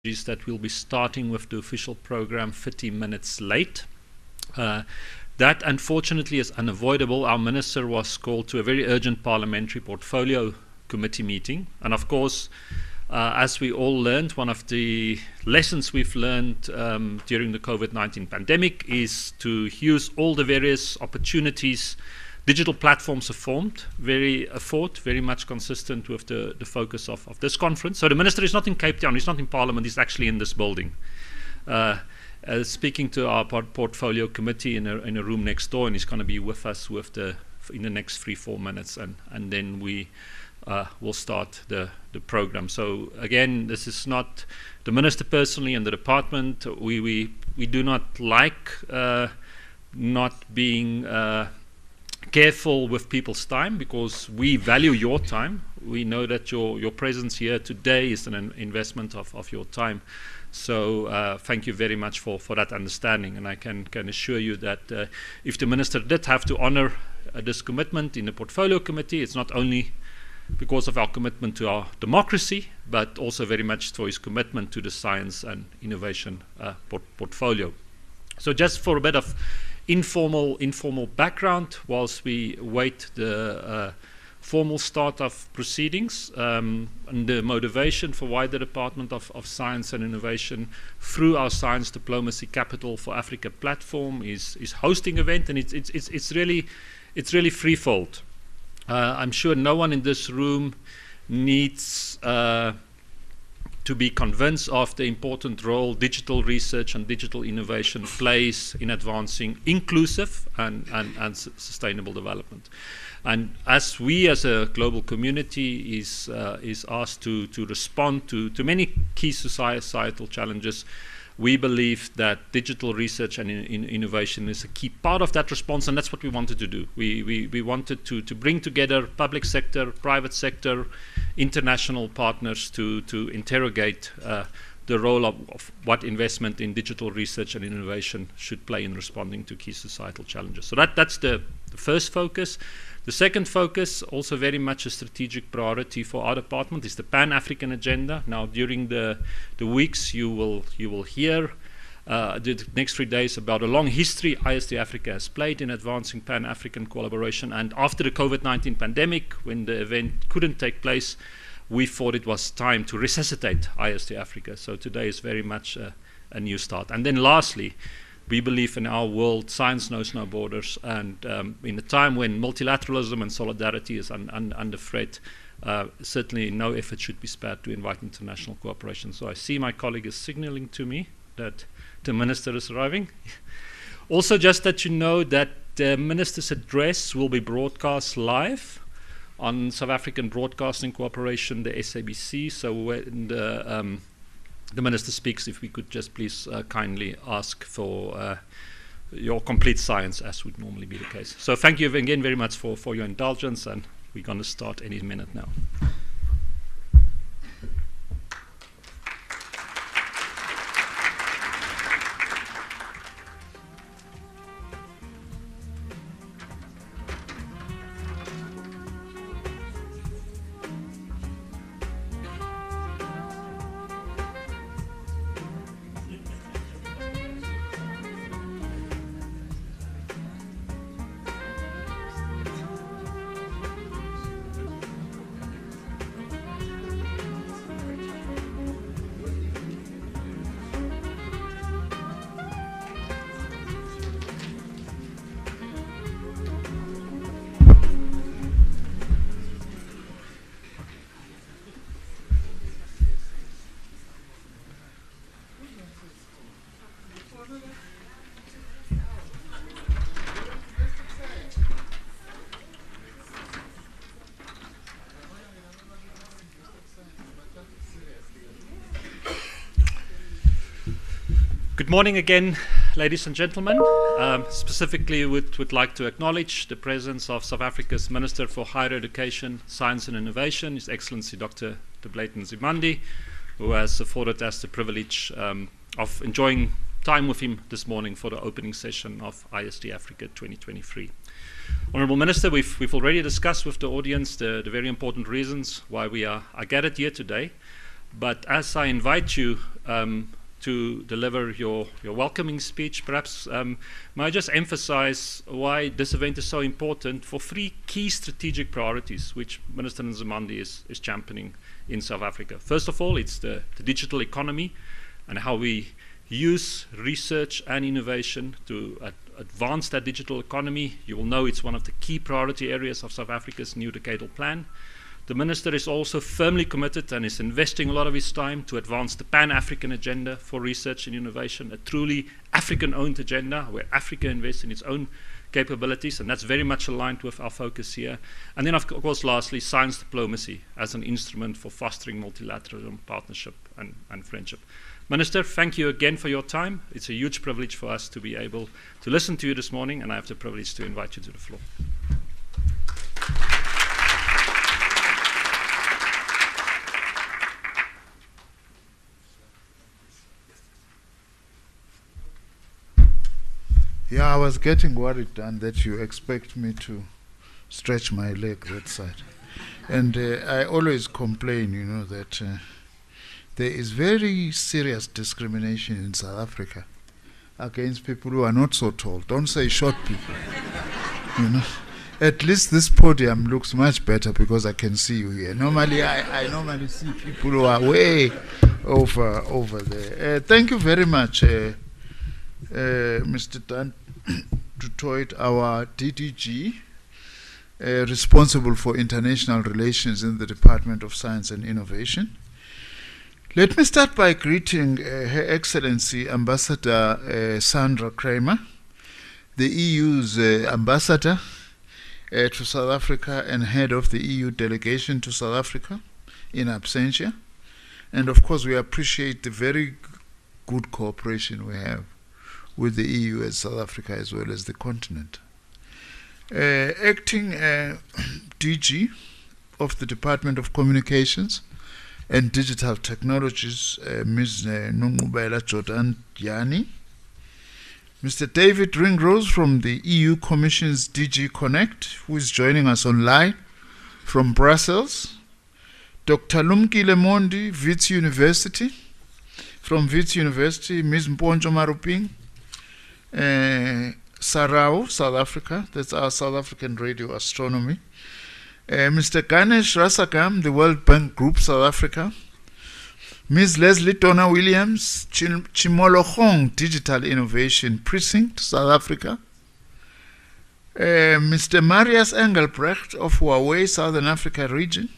is that we'll be starting with the official program 30 minutes late. That unfortunately is unavoidable. Our minister was called to a very urgent parliamentary portfolio committee meeting, and of course, as we all learned, one of the lessons we've learned during the COVID-19 pandemic is to use all the various opportunities digital platforms have formed, very much consistent with the focus of this conference. So the minister is not in Cape Town, he's not in Parliament, he's actually in this building. Speaking to our portfolio committee in a room next door, and he's going to be with us in the next 3-4 minutes, and then we will start the program. So again, this is not the minister personally and the department. We do not like not being careful with people's time, because we value your time. We know that your presence here today is an investment of your time. So thank you very much for that understanding, and I can assure you that if the minister did have to honor this commitment in the portfolio committee, it's not only because of our commitment to our democracy, but also very much for his commitment to the science and innovation portfolio. So just for a bit of informal background, whilst we wait the formal start of proceedings, and the motivation for why the Department of Science and Innovation, through our Science Diplomacy Capital for Africa platform, is hosting event, and it's really threefold. I'm sure no one in this room needs to be convinced of the important role digital research and digital innovation plays in advancing inclusive and sustainable development. And as we as a global community is asked to respond to many key societal challenges, we believe that digital research and innovation is a key part of that response, and that's what we wanted to do. We wanted to bring together public sector, private sector, international partners to interrogate the role of what investment in digital research and innovation should play in responding to key societal challenges. So that's the first focus. The second focus, also very much a strategic priority for our department, is the Pan-African agenda. Now, during the weeks, you will hear the next 3 days about a long history IST-Africa has played in advancing Pan-African collaboration. And after the COVID-19 pandemic, when the event couldn't take place, we thought it was time to resuscitate IST-Africa. So today is very much a new start. And then lastly, we believe in our world, science knows no borders, and in a time when multilateralism and solidarity is under threat, certainly no effort should be spared to invite international cooperation. So I see my colleague is signaling to me that the minister is arriving. Also, just that you know that the minister's address will be broadcast live on South African Broadcasting Corporation, the SABC. So when the minister speaks, if we could just please kindly ask for your complete science, as would normally be the case. So thank you again very much for your indulgence, and we're going to start any minute now. Good morning again, ladies and gentlemen. Specifically, would like to acknowledge the presence of South Africa's Minister for Higher Education, Science and Innovation, His Excellency Dr. De Blayton Zimandi, who has afforded us the privilege of enjoying time with him this morning for the opening session of IST-Africa 2023. Honourable Minister, we've already discussed with the audience the very important reasons why we are gathered here today. But as I invite you to deliver your welcoming speech. Perhaps may I just emphasize why this event is so important for 3 key strategic priorities which Minister Nzimande is championing in South Africa. First of all, it's the digital economy and how we use research and innovation to advance that digital economy. You will know it's one of the key priority areas of South Africa's new decadal plan. The Minister is also firmly committed and is investing a lot of his time to advance the Pan-African agenda for research and innovation, a truly African-owned agenda where Africa invests in its own capabilities, and that's very much aligned with our focus here. And then, of course, lastly, science diplomacy as an instrument for fostering multilateralism, partnership, and friendship. Minister, thank you again for your time. It's a huge privilege for us to be able to listen to you this morning, and I have the privilege to invite you to the floor. Yeah, I was getting worried, Dan, that you expect me to stretch my leg that side. And I always complain, you know, that there is very serious discrimination in South Africa against people who are not so tall. Don't say short people. You know, at least this podium looks much better because I can see you here. Normally, I normally see people who are way over there. Thank you very much, Mr. Dan du Toit, our DDG, responsible for international relations in the Department of Science and Innovation. Let me start by greeting Her Excellency Ambassador Sandra Kramer, the EU's ambassador to South Africa and head of the EU delegation to South Africa in absentia. And of course, we appreciate the very good cooperation we have with the EU and South Africa as well as the continent. Acting DG of the Department of Communications and Digital Technologies, Ms. Nungubaila Jordan Yani, Mr. David Ringrose from the EU Commission's DG Connect, who is joining us online from Brussels, Dr. Lumkile Mondi, Wits University, from Wits University, Ms. Mponjo Maruping, Sarau, South Africa, that's our South African radio astronomy. Mr. Ganesh Rasagam, the World Bank Group, South Africa. Ms. Leslie Donna Williams, Chimologong Digital Innovation Precinct, South Africa. Mr. Marius Engelbrecht of Huawei, Southern Africa region.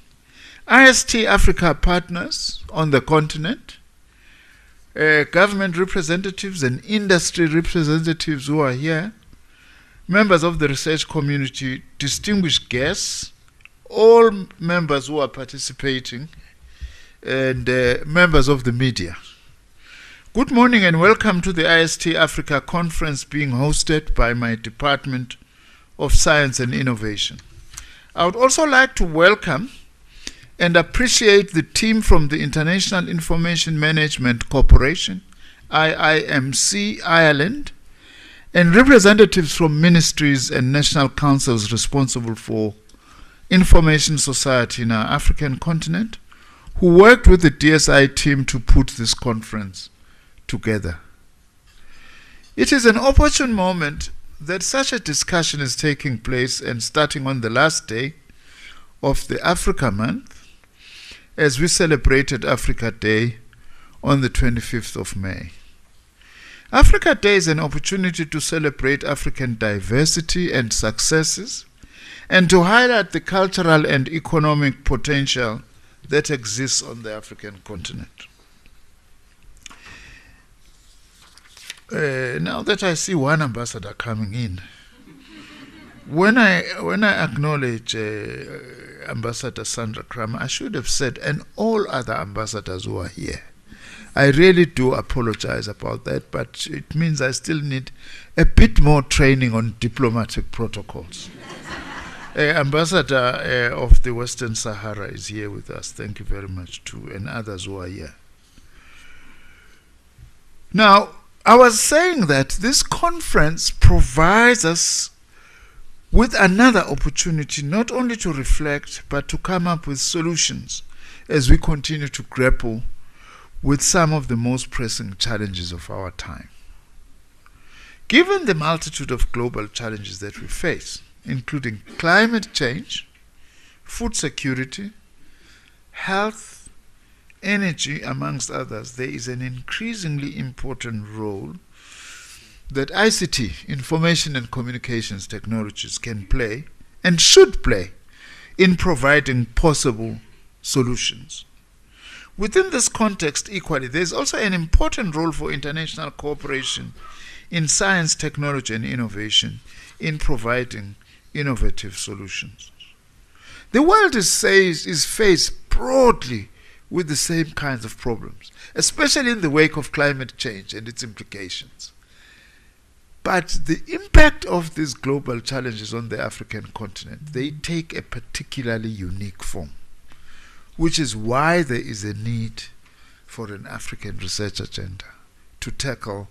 IST-Africa partners on the continent. Government representatives and industry representatives who are here, members of the research community, distinguished guests, all members who are participating, and members of the media. Good morning and welcome to the IST-Africa Conference being hosted by my Department of Science and Innovation. I would also like to welcome and appreciate the team from the International Information Management Corporation, IIMC Ireland, and representatives from ministries and national councils responsible for information society in our African continent, who worked with the DSI team to put this conference together. It is an opportune moment that such a discussion is taking place and starting on the last day of the Africa Month, as we celebrated Africa Day on the 25th of May. Africa Day is an opportunity to celebrate African diversity and successes and to highlight the cultural and economic potential that exists on the African continent. Now that I see one ambassador coming in, when I acknowledge Ambassador Sandra Kramer, I should have said, and all other ambassadors who are here. I really do apologize about that, but it means I still need a bit more training on diplomatic protocols. Ambassador of the Western Sahara is here with us. Thank you very much too, and others who are here. Now, I was saying that this conference provides us with another opportunity not only to reflect, but to come up with solutions as we continue to grapple with some of the most pressing challenges of our time. Given the multitude of global challenges that we face, including climate change, food security, health, energy, amongst others, there is an increasingly important role that ICT, information and communications technologies, can play and should play in providing possible solutions. Within this context, equally, there is also an important role for international cooperation in science, technology, and innovation in providing innovative solutions. The world is faced broadly with the same kinds of problems, especially in the wake of climate change and its implications. But the impact of these global challenges on the African continent, they take a particularly unique form, which is why there is a need for an African research agenda to tackle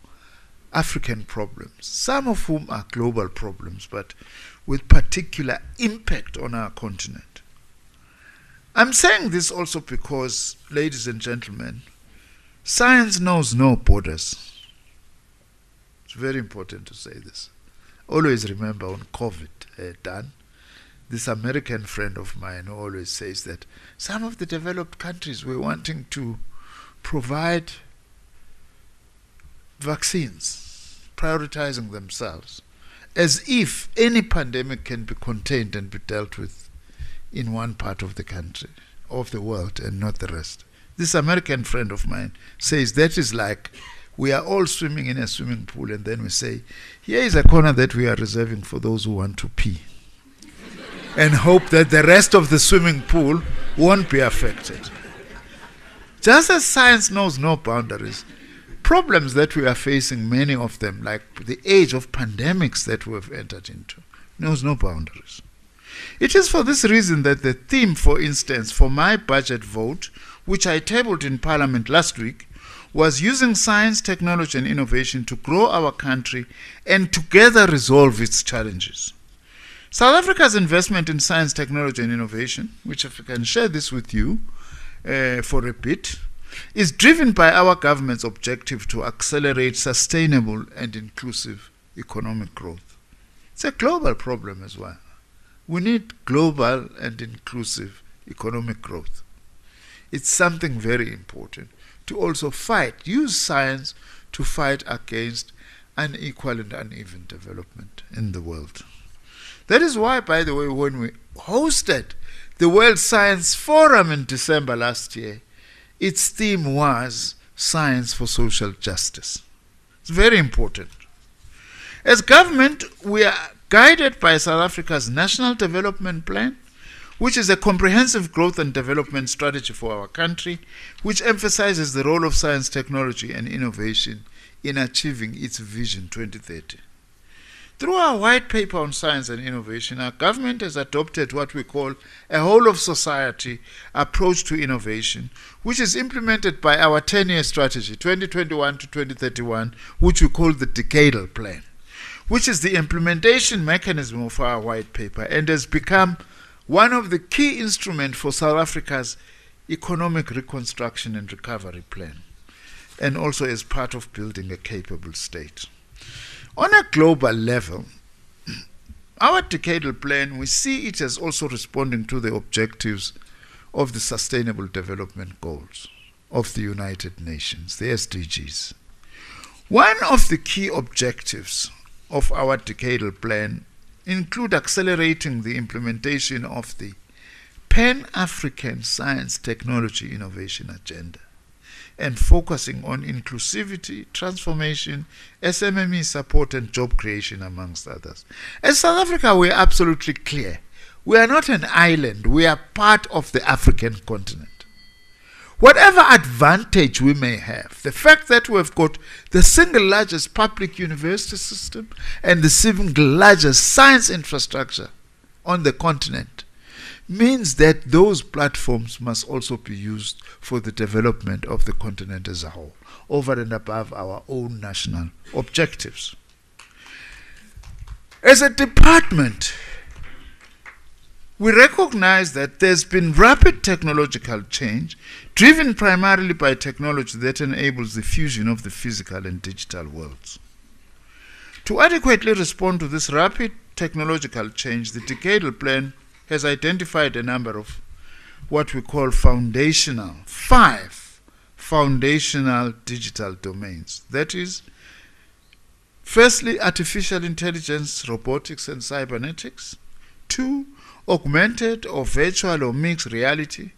African problems, some of whom are global problems, but with particular impact on our continent. I'm saying this also because, ladies and gentlemen, science knows no borders. It's very important to say this. Always remember on COVID, Dan, this American friend of mine who always says that some of the developed countries were wanting to provide vaccines, prioritizing themselves, as if any pandemic can be contained and be dealt with in one part of the country, of the world, and not the rest. This American friend of mine says that is like we are all swimming in a swimming pool and then we say, here is a corner that we are reserving for those who want to pee, and hope that the rest of the swimming pool won't be affected. Just as science knows no boundaries, problems that we are facing, many of them, like the age of pandemics that we have entered into, knows no boundaries. It is for this reason that the theme, for instance, for my budget vote, which I tabled in Parliament last week, was using science, technology, and innovation to grow our country and together resolve its challenges. South Africa's investment in science, technology, and innovation, which if I can share this with you for a bit, is driven by our government's objective to accelerate sustainable and inclusive economic growth. It's a global problem as well. We need global and inclusive economic growth. It's something very important to also use science to fight against unequal and uneven development in the world. That is why, by the way, when we hosted the World Science Forum in December last year, its theme was Science for Social Justice. It's very important. As government, we are guided by South Africa's National Development Plan, which is a comprehensive growth and development strategy for our country, which emphasizes the role of science, technology, and innovation in achieving its Vision 2030. Through our white paper on science and innovation, our government has adopted what we call a whole-of-society approach to innovation, which is implemented by our 10-year strategy, 2021 to 2031, which we call the Decadal Plan, which is the implementation mechanism of our white paper and has become one of the key instruments for South Africa's economic reconstruction and recovery plan, and also as part of building a capable state. On a global level, our decadal plan, we see it as also responding to the objectives of the Sustainable Development Goals of the United Nations, the SDGs. One of the key objectives of our decadal plan include accelerating the implementation of the Pan-African Science Technology Innovation Agenda and focusing on inclusivity, transformation, SMME support, and job creation, amongst others. As South Africa, we are absolutely clear. We are not an island. We are part of the African continent. Whatever advantage we may have, the fact that we have got the single largest public university system and the single largest science infrastructure on the continent means that those platforms must also be used for the development of the continent as a whole, over and above our own national objectives. As a department, We recognize that there's been rapid technological change, driven primarily by technology that enables the fusion of the physical and digital worlds. To adequately respond to this rapid technological change, the decadal plan has identified a number of what we call five foundational digital domains. That is, firstly, artificial intelligence, robotics, and cybernetics. 2, augmented or virtual or mixed reality.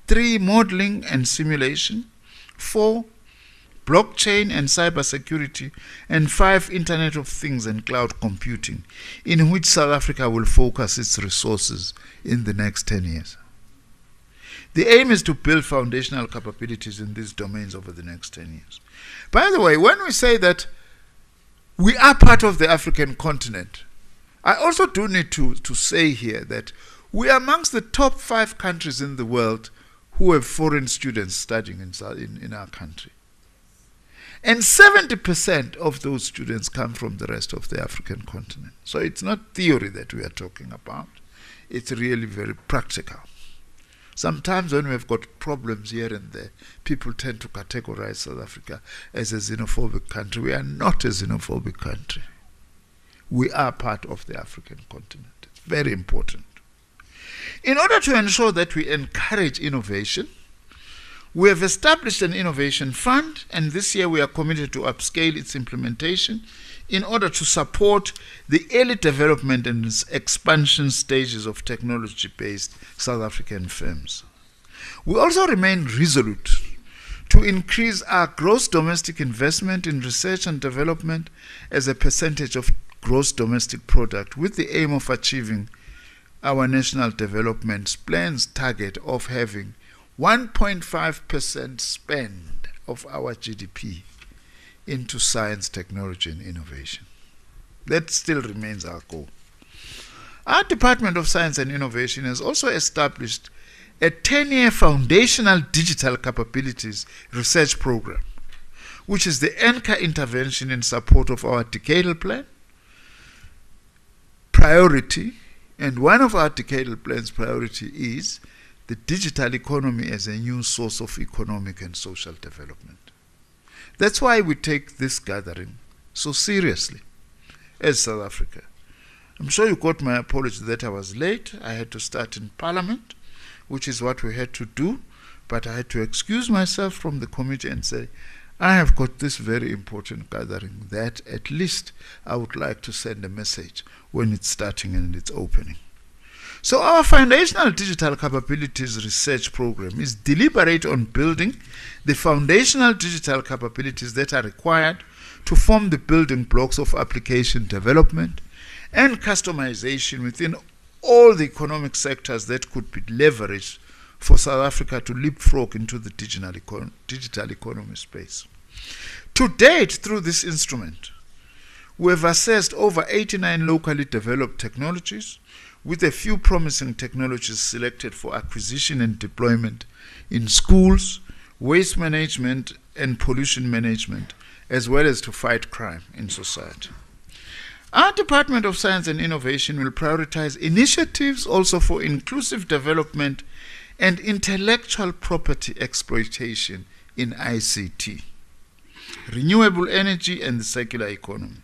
3, modeling and simulation. 4, blockchain and cybersecurity. And 5, Internet of Things and cloud computing, in which South Africa will focus its resources in the next 10 years. The aim is to build foundational capabilities in these domains over the next 10 years. By the way, when we say that we are part of the African continent, I also do need to say here that we are amongst the top 5 countries in the world who have foreign students studying in our country. And 70% of those students come from the rest of the African continent. So it's not theory that we are talking about. It's really very practical. Sometimes when we've got problems here and there, people tend to categorize South Africa as a xenophobic country. We are not a xenophobic country. We are part of the African continent. It's very important. In order to ensure that we encourage innovation, we have established an innovation fund, and this year we are committed to upscale its implementation in order to support the early development and expansion stages of technology-based South African firms. We also remain resolute to increase our gross domestic investment in research and development as a percentage of gross domestic product, with the aim of achieving our national development plan's target of having 1.5% spend of our GDP into science, technology, and innovation. That still remains our goal. Our Department of Science and Innovation has also established a 10-year foundational digital capabilities research program, which is the anchor intervention in support of our decadal plan priority. And one of our decadal plan's priority is the digital economy as a new source of economic and social development. That's why we take this gathering so seriously as South Africa. I'm sure you got my apology that I was late. I had to start in Parliament, which is what we had to do, but I had to excuse myself from the committee and say, I have got this very important gathering that at least I would like to send a message when it's starting and it's opening. So our foundational digital capabilities research program is deliberate on building the foundational digital capabilities that are required to form the building blocks of application development and customization within all the economic sectors that could be leveraged for South Africa to leapfrog into the digital economy space. To date, through this instrument, we have assessed over 89 locally developed technologies, with a few promising technologies selected for acquisition and deployment in schools, waste management, and pollution management, as well as to fight crime in society. Our Department of Science and Innovation will prioritize initiatives also for inclusive development and intellectual property exploitation in ICT, renewable energy, and the circular economy.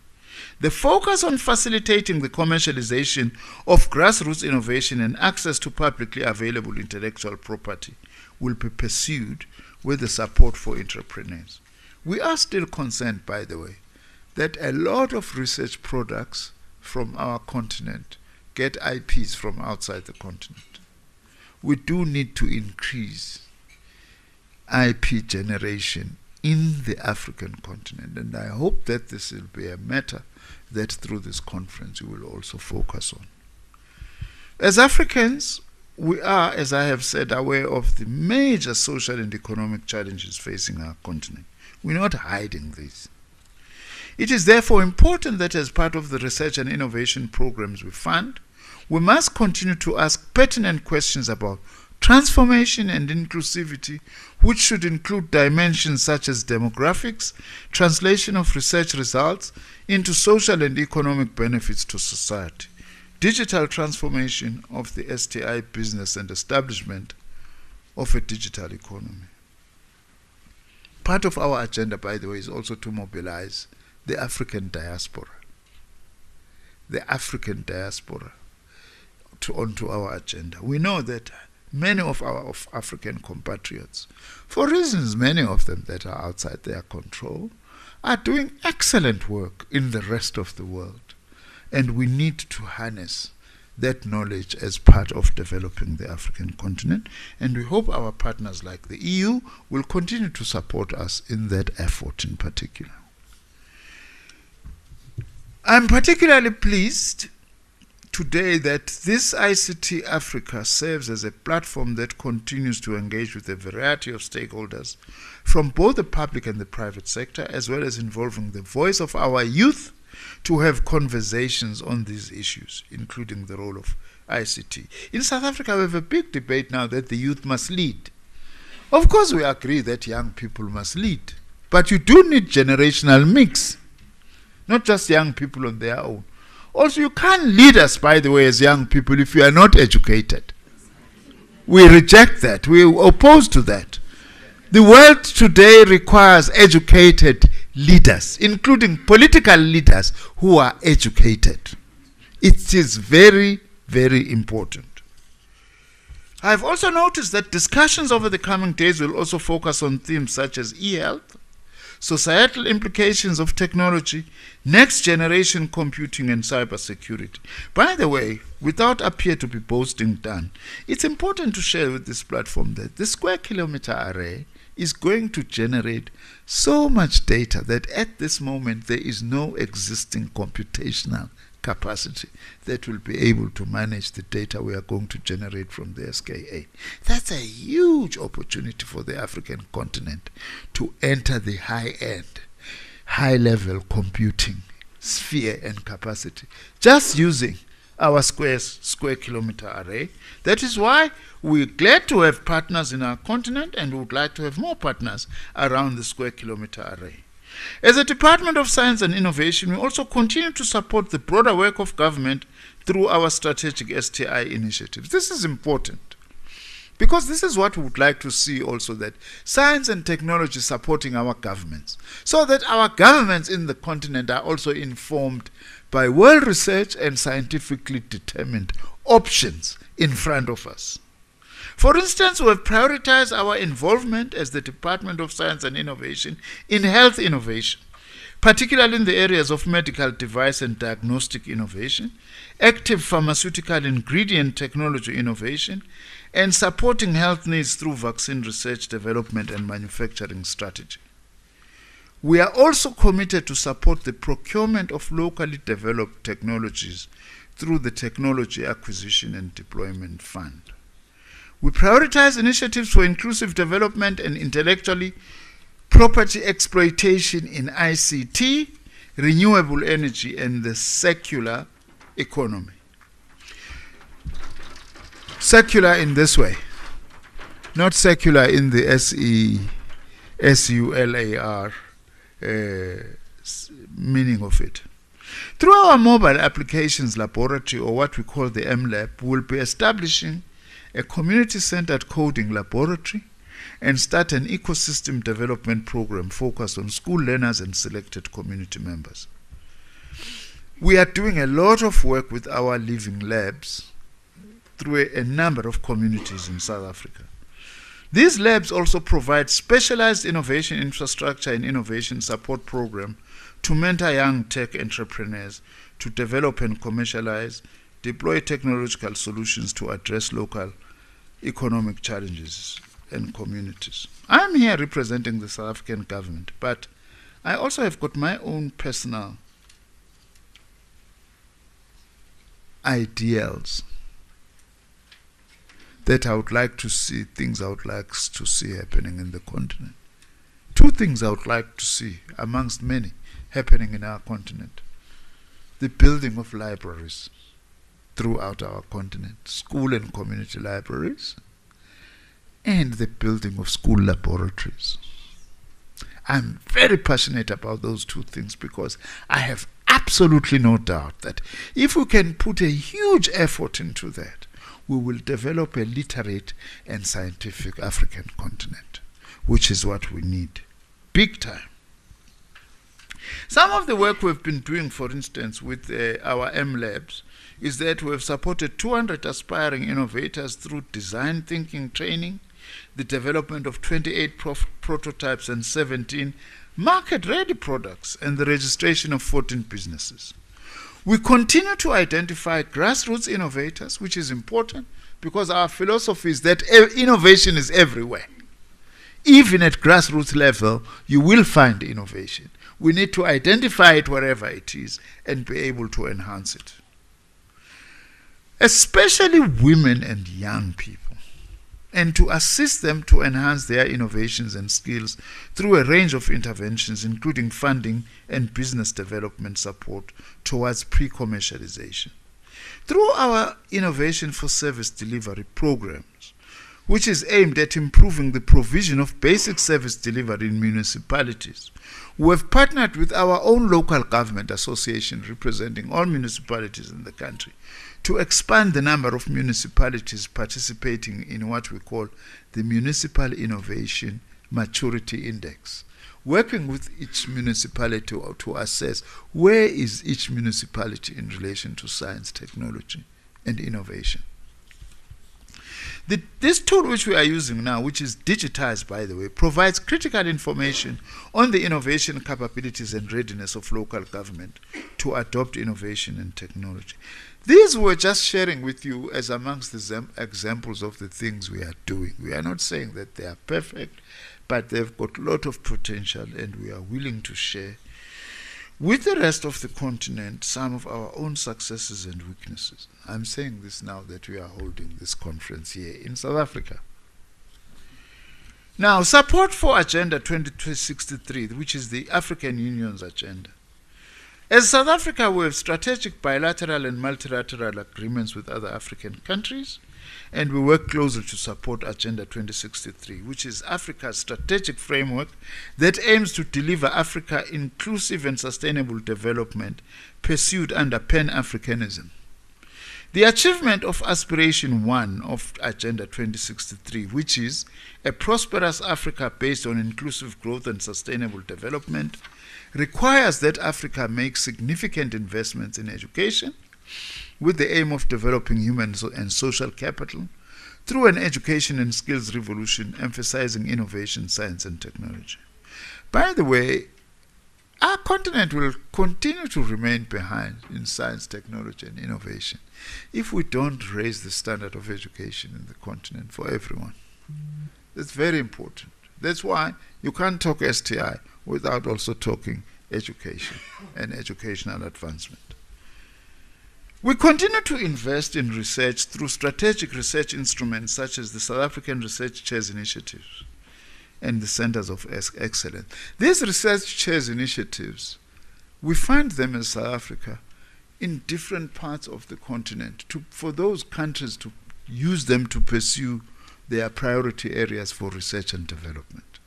The focus on facilitating the commercialization of grassroots innovation and access to publicly available intellectual property will be pursued with the support for entrepreneurs. We are still concerned, by the way, that a lot of research products from our continent get IPs from outside the continent. We do need to increase IP generation in the African continent, and I hope that this will be a matter that through this conference we will also focus on. As Africans, we are, as I have said, aware of the major social and economic challenges facing our continent. We're not hiding these. It is therefore important that as part of the research and innovation programs we fund, we must continue to ask pertinent questions about transformation and inclusivity, which should include dimensions such as demographics, translation of research results into social and economic benefits to society, digital transformation of the STI business and establishment of a digital economy. Part of our agenda, by the way, is also to mobilize the African diaspora. The African diaspora onto our agenda. We know that many of our African compatriots, for reasons many of them that are outside their control, are doing excellent work in the rest of the world. And we need to harness that knowledge as part of developing the African continent. And we hope our partners like the EU will continue to support us in that effort in particular. I'm particularly pleased today that this ICT Africa serves as a platform that continues to engage with a variety of stakeholders from both the public and the private sector, as well as involving the voice of our youth to have conversations on these issues, including the role of ICT. In South Africa, we have a big debate now that the youth must lead. Of course, we agree that young people must lead, but you do need generational mix, not just young people on their own. Also, you can't lead us, by the way, as young people if you are not educated. We reject that. We are opposed to that. The world today requires educated leaders, including political leaders who are educated. It is very, very important. I've also noticed that discussions over the coming days will also focus on themes such as e-health, societal implications of technology, next generation computing, and cybersecurity. By the way, without appear to be boasting done, it's important to share with this platform that the square kilometer array is going to generate so much data that at this moment there is no existing computational capacity that will be able to manage the data we are going to generate from the SKA. That's a huge opportunity for the African continent to enter the high-end, high-level computing sphere and capacity, just using our square kilometer array. That is why we're glad to have partners in our continent, and we would like to have more partners around the square kilometer array. As a Department of Science and Innovation, we also continue to support the broader work of government through our strategic STI initiatives. This is important because this is what we would like to see also, that science and technology supporting our governments, so that our governments in the continent are also informed by well researched and scientifically determined options in front of us. For instance, we have prioritized our involvement as the Department of Science and Innovation in health innovation, particularly in the areas of medical device and diagnostic innovation, active pharmaceutical ingredient technology innovation, and supporting health needs through vaccine research, development, and manufacturing strategy. We are also committed to support the procurement of locally developed technologies through the Technology Acquisition and Deployment Fund. We prioritize initiatives for inclusive development and intellectually property exploitation in ICT, renewable energy, and the circular economy. Circular in this way, not secular in the SESULAR meaning of it. Through our mobile applications laboratory, or what we call the MLab, we will be establishing a community-centered coding laboratory and start an ecosystem development program focused on school learners and selected community members. We are doing a lot of work with our living labs through a number of communities in South Africa. These labs also provide specialized innovation infrastructure and innovation support program to mentor young tech entrepreneurs to develop and commercialize, deploy technological solutions to address local economic challenges and communities. I'm here representing the South African government, but I also have got my own personal ideals that I would like to see, things I would like to see happening in the continent. Two things I would like to see amongst many happening in our continent: the building of libraries throughout our continent, school and community libraries, and the building of school laboratories. I'm very passionate about those two things because I have absolutely no doubt that if we can put a huge effort into that, we will develop a literate and scientific African continent, which is what we need, big time. Some of the work we've been doing, for instance, with our M-Labs, is that we've supported 200 aspiring innovators through design thinking training, the development of 28 prototypes and 17 market-ready products, and the registration of 14 businesses. We continue to identify grassroots innovators, which is important because our philosophy is that innovation is everywhere. Even at grassroots level, you will find innovation. We need to identify it wherever it is and be able to enhance it. Especially women and young people, and to assist them to enhance their innovations and skills through a range of interventions, including funding and business development support towards pre-commercialization. Through our Innovation for Service Delivery programs, which is aimed at improving the provision of basic service delivery in municipalities, we have partnered with our own local government association representing all municipalities in the country to expand the number of municipalities participating in what we call the Municipal Innovation Maturity Index, working with each municipality to assess where is each municipality in relation to science, technology, and innovation. This tool which we are using now, which is digitized, by the way, provides critical information on the innovation capabilities and readiness of local government to adopt innovation and technology. These we're just sharing with you as amongst the examples of the things we are doing. We are not saying that they are perfect, but they've got a lot of potential, and we are willing to share with the rest of the continent some of our own successes and weaknesses. I'm saying this now that we are holding this conference here in South Africa. Now, support for Agenda 2063, which is the African Union's agenda. As South Africa, we have strategic bilateral and multilateral agreements with other African countries, and we work closely to support Agenda 2063, which is Africa's strategic framework that aims to deliver Africa inclusive and sustainable development pursued under Pan-Africanism. The achievement of Aspiration 1 of Agenda 2063, which is a prosperous Africa based on inclusive growth and sustainable development, requires that Africa make significant investments in education with the aim of developing human and social capital through an education and skills revolution emphasizing innovation, science, and technology. By the way, our continent will continue to remain behind in science, technology, and innovation if we don't raise the standard of education in the continent for everyone. That's very important. That's why you can't talk STI without also talking education and educational advancement. We continue to invest in research through strategic research instruments such as the South African Research Chairs Initiatives and the Centers of Excellence. These research chairs initiatives, we find them in South Africa in different parts of the continent for those countries to use them to pursue their priority areas for research and development.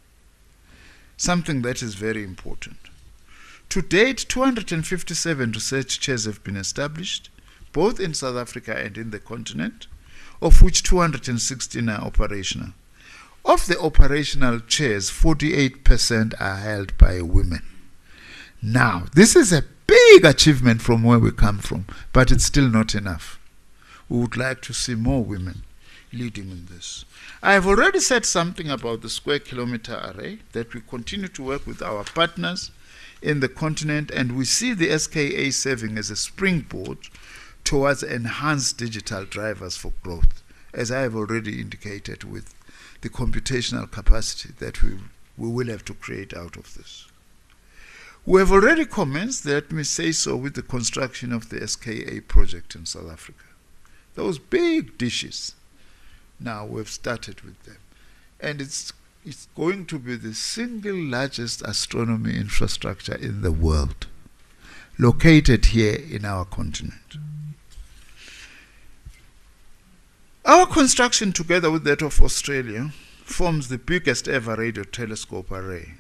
Something that is very important. To date, 257 research chairs have been established, both in South Africa and in the continent, of which 216 are operational. Of the operational chairs, 48% are held by women. Now, this is a big achievement from where we come from, but it's still not enough. We would like to see more women leading in this. I have already said something about the square kilometer array, that we continue to work with our partners in the continent, and we see the SKA serving as a springboard towards enhanced digital drivers for growth, as I have already indicated with the computational capacity that we will have to create out of this. We have already commenced, let me say so, with the construction of the SKA project in South Africa. Those big dishes, now we've started with them. And it's going to be the single largest astronomy infrastructure in the world, located here in our continent. Our construction, together with that of Australia, forms the biggest ever radio telescope array.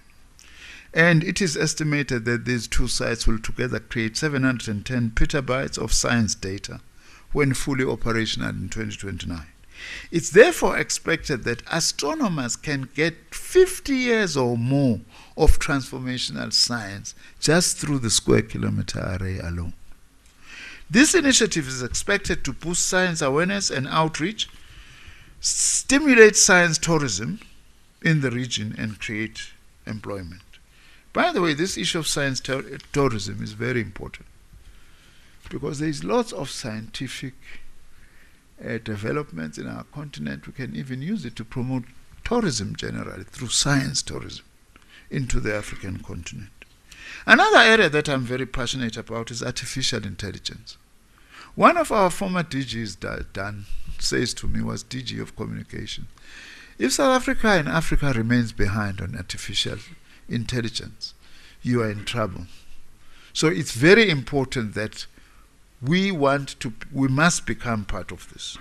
And it is estimated that these two sites will together create 710 petabytes of science data when fully operational in 2029. It's therefore expected that astronomers can get 50 years or more of transformational science just through the square kilometer array alone. This initiative is expected to boost science awareness and outreach, stimulate science tourism in the region, and create employment. By the way, this issue of science tourism is very important because there is lots of scientific developments in our continent. We can even use it to promote tourism generally through science tourism into the African continent. Another area that I'm very passionate about is artificial intelligence. One of our former DGs, Dan, says to me, was DG of communication, if South Africa and Africa remains behind on artificial intelligence, you are in trouble. So it's very important that we must become part of this.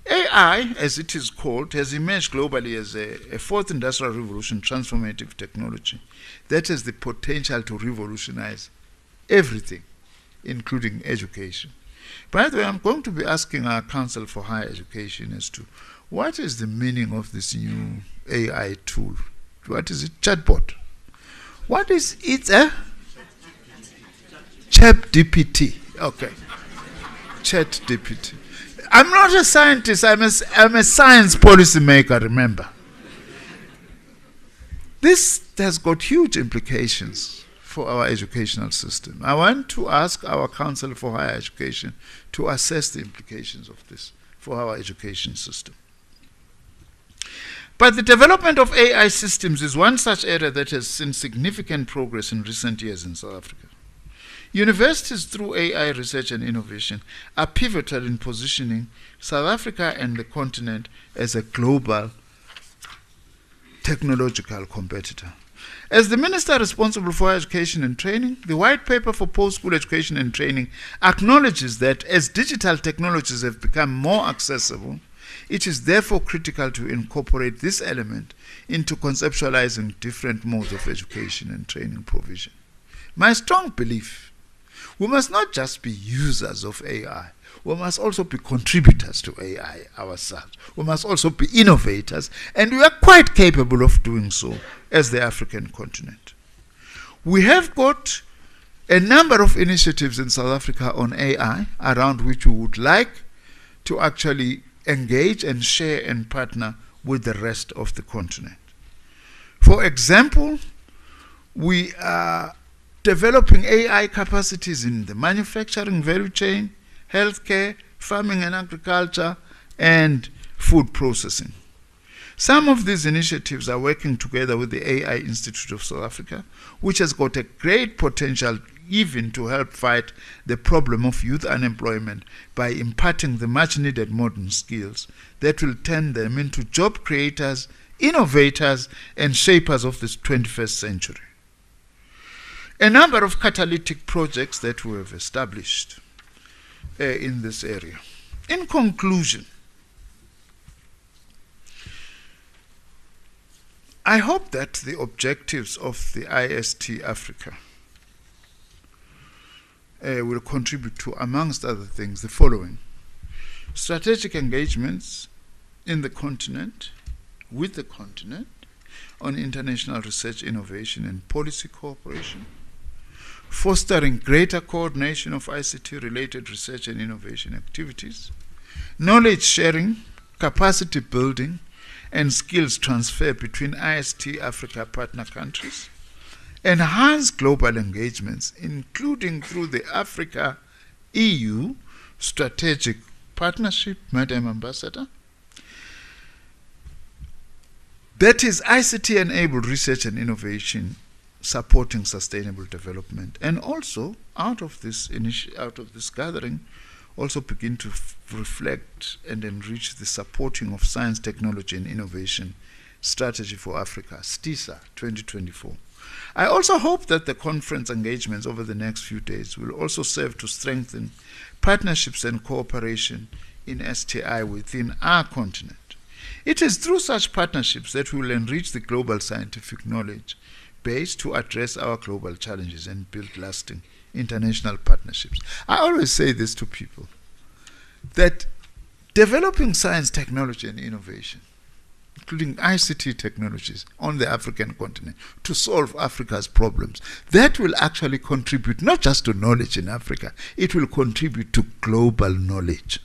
AI, as it is called, has emerged globally as a fourth industrial revolution transformative technology that has the potential to revolutionize everything, including education. By the way, I'm going to be asking our Council for Higher Education as to what is the meaning of this new AI tool. What is it? Chatbot. What is it? ChatGPT. Okay. ChatGPT. I'm not a scientist. I'm a science policy maker, remember. This has got huge implications for our educational system. I want to ask our Council for Higher Education to assess the implications of this for our education system. But the development of AI systems is one such area that has seen significant progress in recent years in South Africa. Universities, through AI research and innovation, are pivotal in positioning South Africa and the continent as a global technological competitor. As the Minister responsible for education and training, the White Paper for Post-School Education and Training acknowledges that as digital technologies have become more accessible, it is therefore critical to incorporate this element into conceptualizing different modes of education and training provision. My strong belief, we must not just be users of AI, we must also be contributors to AI ourselves. We must also be innovators, and we are quite capable of doing so as the African continent. We have got a number of initiatives in South Africa on AI around which we would like to actually engage and share and partner with the rest of the continent. For example, we are developing AI capacities in the manufacturing value chain, healthcare, farming and agriculture, and food processing. Some of these initiatives are working together with the AI Institute of South Africa, which has got a great potential even to help fight the problem of youth unemployment by imparting the much-needed modern skills that will turn them into job creators, innovators, and shapers of this 21st century. A number of catalytic projects that we have established in this area. In conclusion, I hope that the objectives of the IST-Africa will contribute to, amongst other things, the following: strategic engagements in the continent, with the continent, on international research, innovation, and policy cooperation, fostering greater coordination of ICT-related research and innovation activities, knowledge sharing, capacity building, and skills transfer between IST-Africa partner countries, enhance global engagements, including through the Africa-EU Strategic Partnership, Madam Ambassador, that is ICT-enabled research and innovation supporting sustainable development, and also out of this gathering also begin to reflect and enrich the supporting of science, technology and innovation strategy for Africa, STISA 2024. I also hope that the conference engagements over the next few days will also serve to strengthen partnerships and cooperation in STI within our continent. It is through such partnerships that we will enrich the global scientific knowledge base to address our global challenges and build lasting international partnerships. I always say this to people, that developing science, technology, and innovation, including ICT technologies on the African continent to solve Africa's problems, that will actually contribute not just to knowledge in Africa, it will contribute to global knowledge,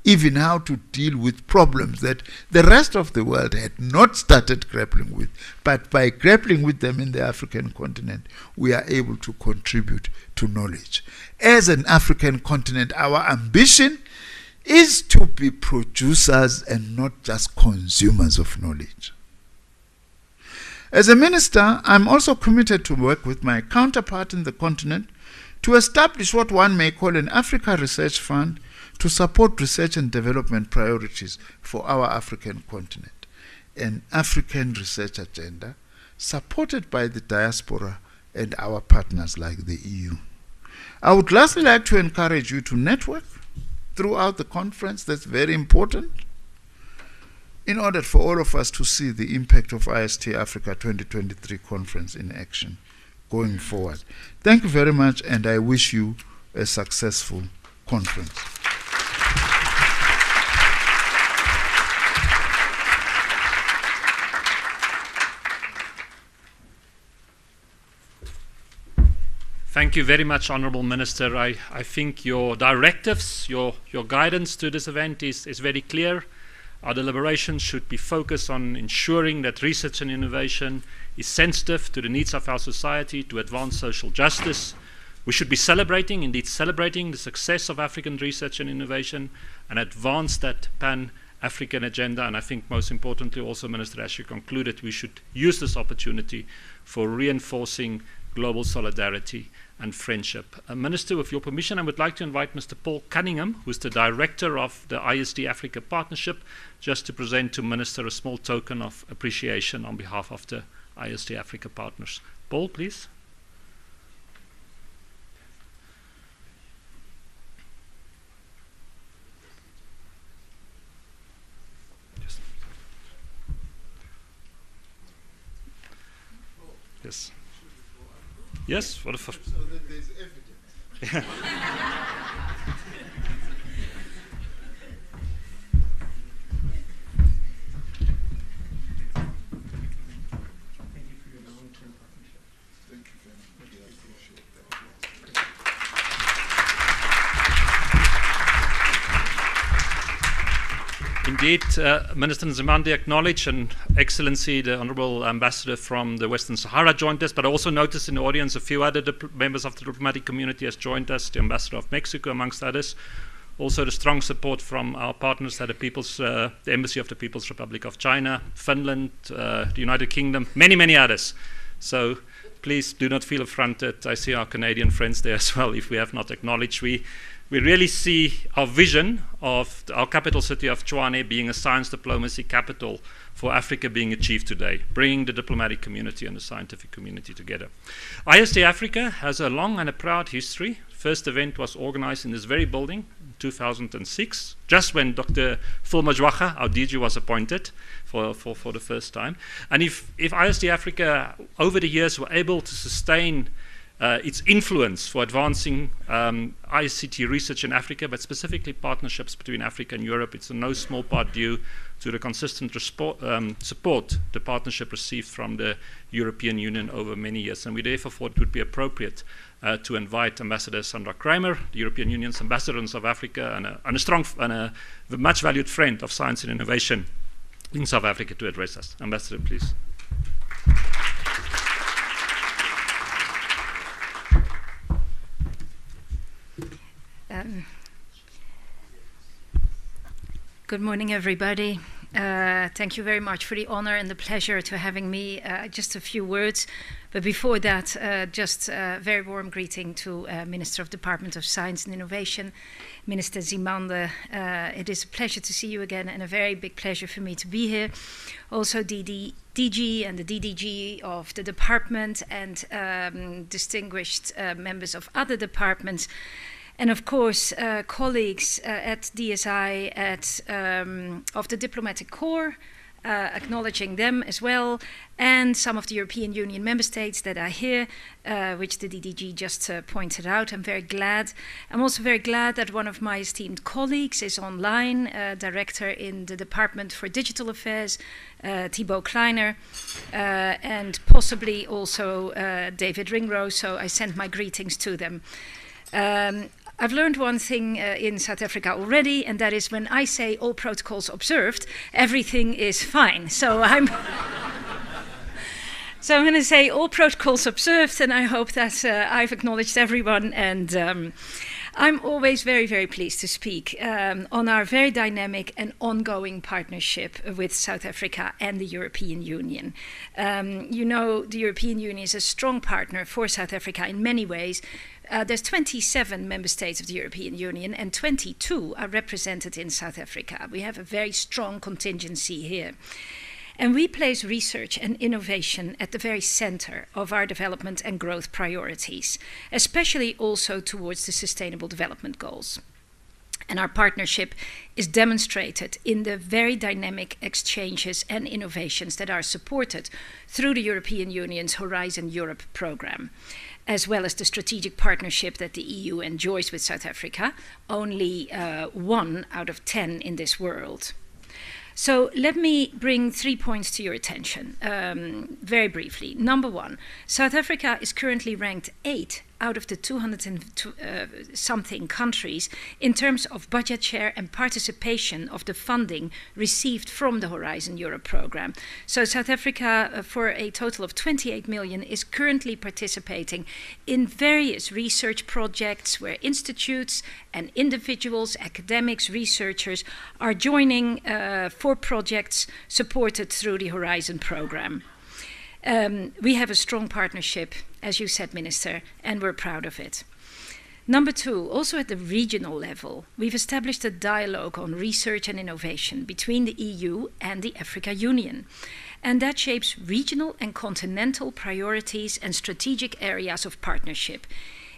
even how to deal with problems that the rest of the world had not started grappling with. But by grappling with them in the African continent, we are able to contribute to knowledge. As an African continent, our ambition is to be producers and not just consumers of knowledge. As a minister, I'm also committed to work with my counterpart in the continent to establish what one may call an Africa Research Fund to support research and development priorities for our African continent, an African research agenda supported by the diaspora and our partners like the EU. I would lastly like to encourage you to network throughout the conference. That's very important in order for all of us to see the impact of IST-Africa 2023 conference in action going forward. Thank you very much, and I wish you a successful conference. Thank you very much, Honourable Minister. I think your directives, your guidance to this event is very clear. Our deliberations should be focused on ensuring that research and innovation is sensitive to the needs of our society to advance social justice. We should be celebrating the success of African research and innovation and advance that Pan-African agenda. And I think most importantly also, Minister, as you concluded, we should use this opportunity for reinforcing global solidarity and friendship. Minister, with your permission, I would like to invite Mr. Paul Cunningham, who is the Director of the IST-Africa Partnership, just to present to Minister a small token of appreciation on behalf of the IST-Africa partners. Paul, please. Yes. Yes, for the first. So that there's evidence. Indeed, Minister Nzimande acknowledged, and Excellency, the Honourable Ambassador from the Western Sahara joined us, but I also noticed in the audience a few other members of the diplomatic community has joined us, the Ambassador of Mexico amongst others. Also the strong support from our partners at the Embassy of the People's Republic of China, Finland, the United Kingdom, many others. So please do not feel affronted. I see our Canadian friends there as well, if we have not acknowledged. We really see our vision of our capital city of Tshwane being a science diplomacy capital for Africa being achieved today, bringing the diplomatic community and the scientific community together. IST-Africa has a long and a proud history. First event was organized in this very building in 2006, just when Dr. Phil Majwacha, our DG, was appointed for the first time. And if IST-Africa over the years were able to sustain its influence for advancing ICT research in Africa, but specifically partnerships between Africa and Europe, it's in no small part due to the consistent support the partnership received from the European Union over many years. And we therefore thought it would be appropriate to invite Ambassador Sandra Kramer, the European Union's ambassador in South Africa, and a strong and a much valued friend of science and innovation in South Africa, to address us. Ambassador, please. Good morning, everybody. Thank you very much for the honor and the pleasure to having me. Just a few words, but before that, just a very warm greeting to Minister of Department of Science and Innovation, Minister Nzimande. It is a pleasure to see you again, and a very big pleasure for me to be here. Also, DG and the DDG of the department, and distinguished members of other departments. And of course, colleagues at DSI, of the Diplomatic Corps, acknowledging them as well, and some of the European Union member states that are here, which the DDG just pointed out. I'm very glad. I'm also very glad that one of my esteemed colleagues is online, director in the Department for Digital Affairs, Thibaut Kleiner, and possibly also David Ringrose, so I send my greetings to them. I've learned one thing in South Africa already, and that is when I say all protocols observed, everything is fine. So I'm going to say all protocols observed, and I hope that I've acknowledged everyone. And I'm always very, very pleased to speak on our very dynamic and ongoing partnership with South Africa and the European Union. You know, the European Union is a strong partner for South Africa in many ways. There's 27 member states of the European Union, and 22 are represented in South Africa. We have a very strong contingency here. And we place research and innovation at the very center of our development and growth priorities, especially also towards the Sustainable Development Goals. And our partnership is demonstrated in the very dynamic exchanges and innovations that are supported through the European Union's Horizon Europe program, as well as the strategic partnership that the EU enjoys with South Africa, only 1 out of 10 in this world. So let me bring 3 points to your attention, very briefly. Number 1, South Africa is currently ranked 8 out of the 200-something countries in terms of budget share and participation of the funding received from the Horizon Europe program. So South Africa, for a total of 28 million, is currently participating in various research projects where institutes and individuals, academics, researchers are joining for projects supported through the Horizon program. We have a strong partnership, as you said, Minister, and we're proud of it. Number 2, also at the regional level, we've established a dialogue on research and innovation between the EU and the Africa Union. And that shapes regional and continental priorities and strategic areas of partnership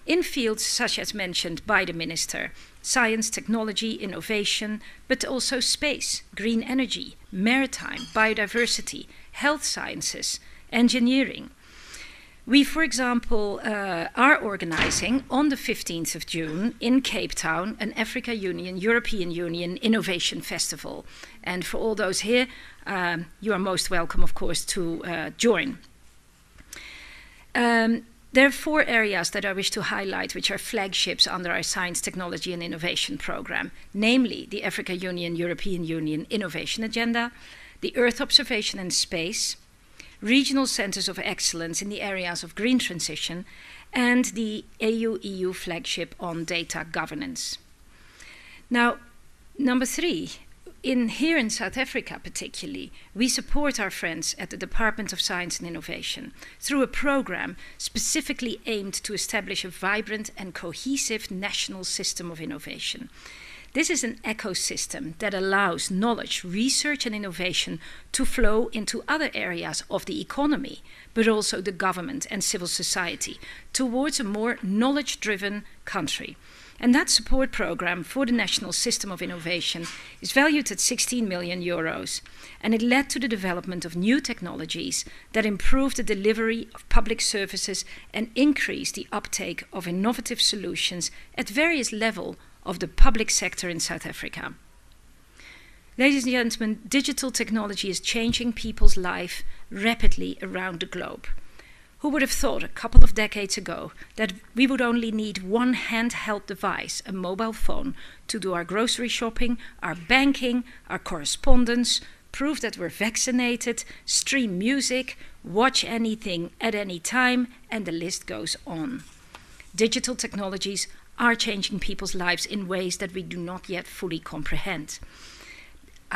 in fields such as mentioned by the Minister: science, technology, innovation, but also space, green energy, maritime, biodiversity, health sciences, engineering. We, for example, are organizing on the 15th of June in Cape Town an Africa Union, European Union Innovation Festival. And for all those here, you are most welcome, of course, to join. There are 4 areas that I wish to highlight, which are flagships under our Science, Technology and Innovation program, namely the Africa Union, European Union Innovation Agenda, the Earth Observation and Space, regional centers of excellence in the areas of green transition, and the AU-EU flagship on data governance. Now, number 3, here in South Africa particularly, we support our friends at the Department of Science and Innovation through a program specifically aimed to establish a vibrant and cohesive national system of innovation. This is an ecosystem that allows knowledge, research and innovation to flow into other areas of the economy, but also the government and civil society, towards a more knowledge-driven country. And that support program for the National System of Innovation is valued at 16 million euros, and it led to the development of new technologies that improve the delivery of public services and increase the uptake of innovative solutions at various levels of the public sector in South Africa. Ladies and gentlemen, digital technology is changing people's life rapidly around the globe. Who would have thought a couple of decades ago that we would only need one handheld device, a mobile phone, to do our grocery shopping, our banking, our correspondence, prove that we're vaccinated, stream music, watch anything at any time, and the list goes on. Digital technologies are changing people's lives in ways that we do not yet fully comprehend.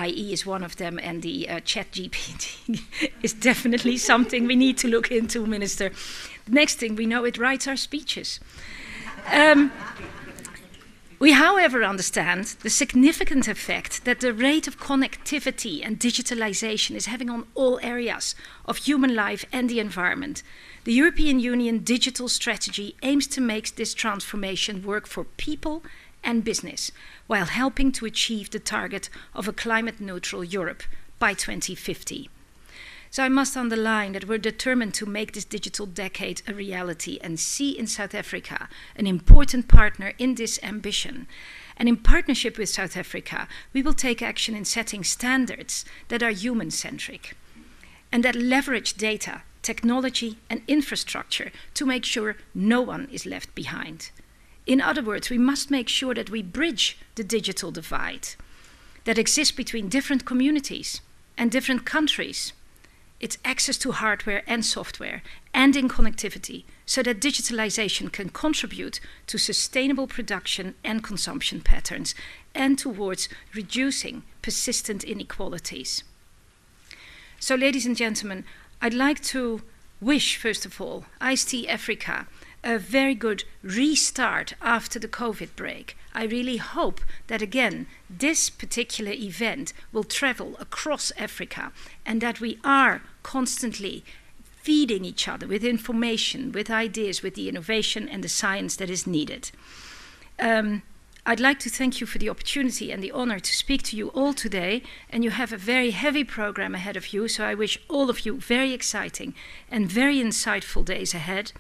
IE is one of them, and the ChatGPT is definitely something we need to look into, Minister. The next thing we know, it writes our speeches. We, however, understand the significant effect that the rate of connectivity and digitalization is having on all areas of human life and the environment. The European Union digital strategy aims to make this transformation work for people and business, while helping to achieve the target of a climate-neutral Europe by 2050. So I must underline that we're determined to make this digital decade a reality and see in South Africa an important partner in this ambition. And in partnership with South Africa, we will take action in setting standards that are human-centric and that leverage data, technology and infrastructure to make sure no one is left behind. In other words, we must make sure that we bridge the digital divide that exists between different communities and different countries. It's access to hardware and software and in connectivity so that digitalization can contribute to sustainable production and consumption patterns and towards reducing persistent inequalities. So, ladies and gentlemen, I'd like to wish, first of all, IST-Africa a very good restart after the COVID break. I really hope that, again, this particular event will travel across Africa and that we are constantly feeding each other with information, with ideas, with the innovation and the science that is needed. I'd like to thank you for the opportunity and the honor to speak to you all today, and you have a very heavy program ahead of you, so I wish all of you very exciting and very insightful days ahead.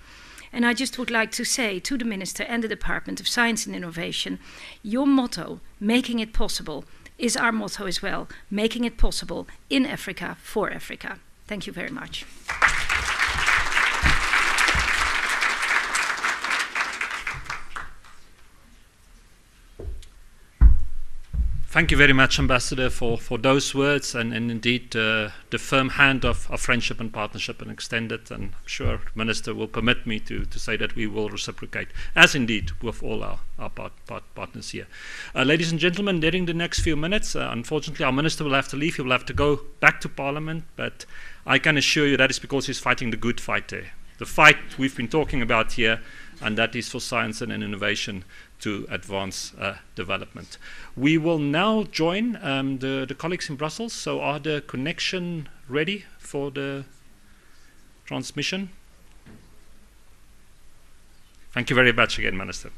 And I just would like to say to the Minister and the Department of Science and Innovation, your motto, making it possible, is our motto as well, making it possible in Africa for Africa. Thank you very much. Thank you very much, Ambassador, for those words and indeed the firm hand of friendship and partnership and extended. And I'm sure the Minister will permit me to say that we will reciprocate, as indeed with all our partners here. Ladies and gentlemen, during the next few minutes, unfortunately, our Minister will have to leave. He will have to go back to Parliament, but I can assure you that is because he's fighting the good fight there. The fight we've been talking about here, and that is for science and innovation to advance development. We will now join the colleagues in Brussels. So are the connection ready for the transmission? Thank you very much again, Minister.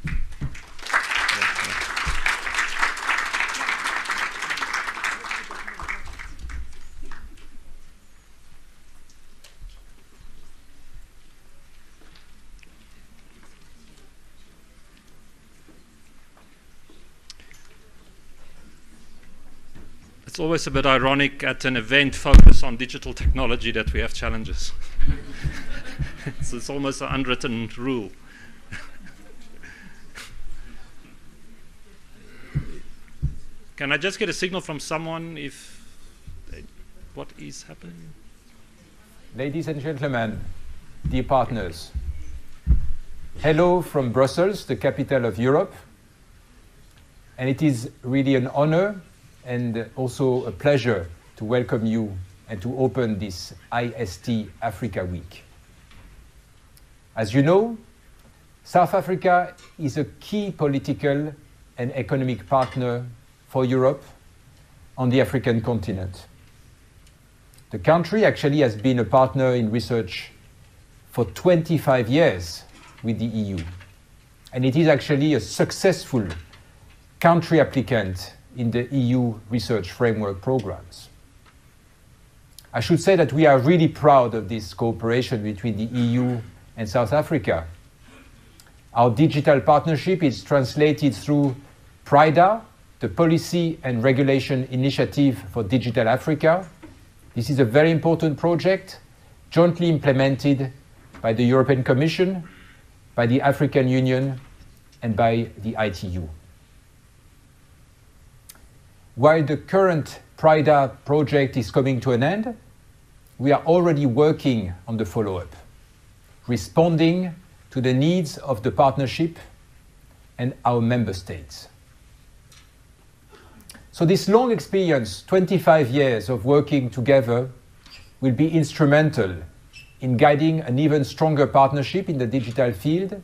It's always a bit ironic at an event focused on digital technology that we have challenges. It's almost an unwritten rule. Can I just get a signal from someone if what is happening? Ladies and gentlemen, dear partners, hello from Brussels, the capital of Europe. And it is really an honor and also a pleasure to welcome you and to open this IST-Africa Week. As you know, South Africa is a key political and economic partner for Europe on the African continent. The country actually has been a partner in research for 25 years with the EU, and it is actually a successful country applicant in the EU research framework programs. I should say that we are really proud of this cooperation between the EU and South Africa. Our digital partnership is translated through PRIDA, the Policy and Regulation Initiative for Digital Africa. This is a very important project jointly implemented by the European Commission, by the African Union, and by the ITU. While the current PRIDA project is coming to an end, we are already working on the follow-up, responding to the needs of the partnership and our member states. So this long experience, 25 years of working together, will be instrumental in guiding an even stronger partnership in the digital field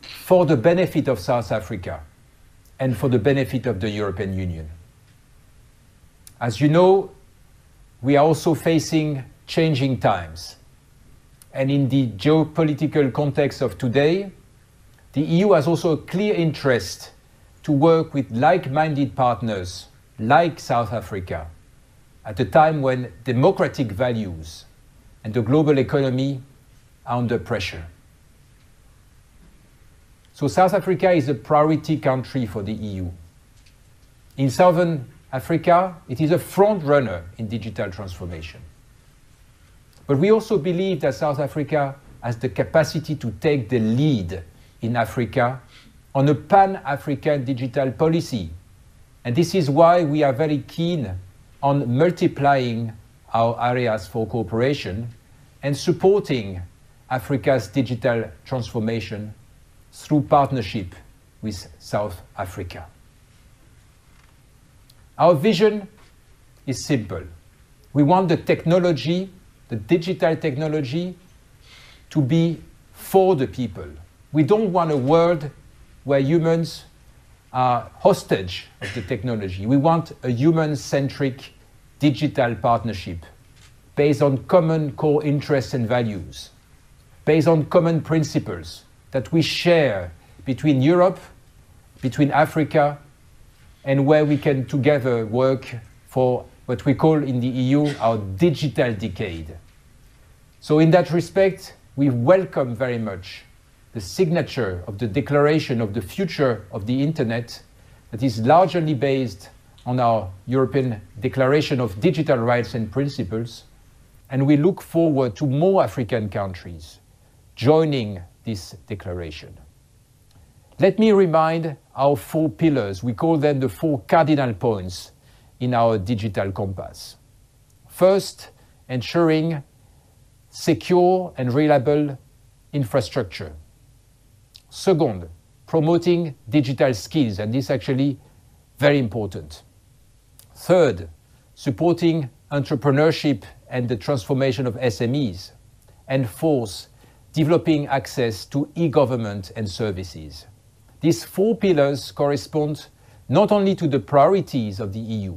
for the benefit of South Africa and for the benefit of the European Union. As you know, we are also facing changing times. And in the geopolitical context of today, the EU has also a clear interest to work with like-minded partners like South Africa at a time when democratic values and the global economy are under pressure. So South Africa is a priority country for the EU. In Southern Africa, it is a front runner in digital transformation. But we also believe that South Africa has the capacity to take the lead in Africa on a pan-African digital policy. And this is why we are very keen on multiplying our areas for cooperation and supporting Africa's digital transformation through partnership with South Africa. Our vision is simple. We want the technology, the digital technology, to be for the people. We don't want a world where humans are hostage of the technology. We want a human-centric digital partnership based on common core interests and values, based on common principles that we share between Europe, between Africa, and where we can together work for what we call in the EU our digital decade. So in that respect, we welcome very much the signature of the Declaration of the Future of the Internet that is largely based on our European Declaration of Digital Rights and Principles, and we look forward to more African countries joining this declaration. Let me remind our 4 pillars. We call them the 4 cardinal points in our digital compass. First, ensuring secure and reliable infrastructure. Second, promoting digital skills, and this is actually very important. Third, supporting entrepreneurship and the transformation of SMEs. And fourth, developing access to e-government and services. These 4 pillars correspond not only to the priorities of the EU,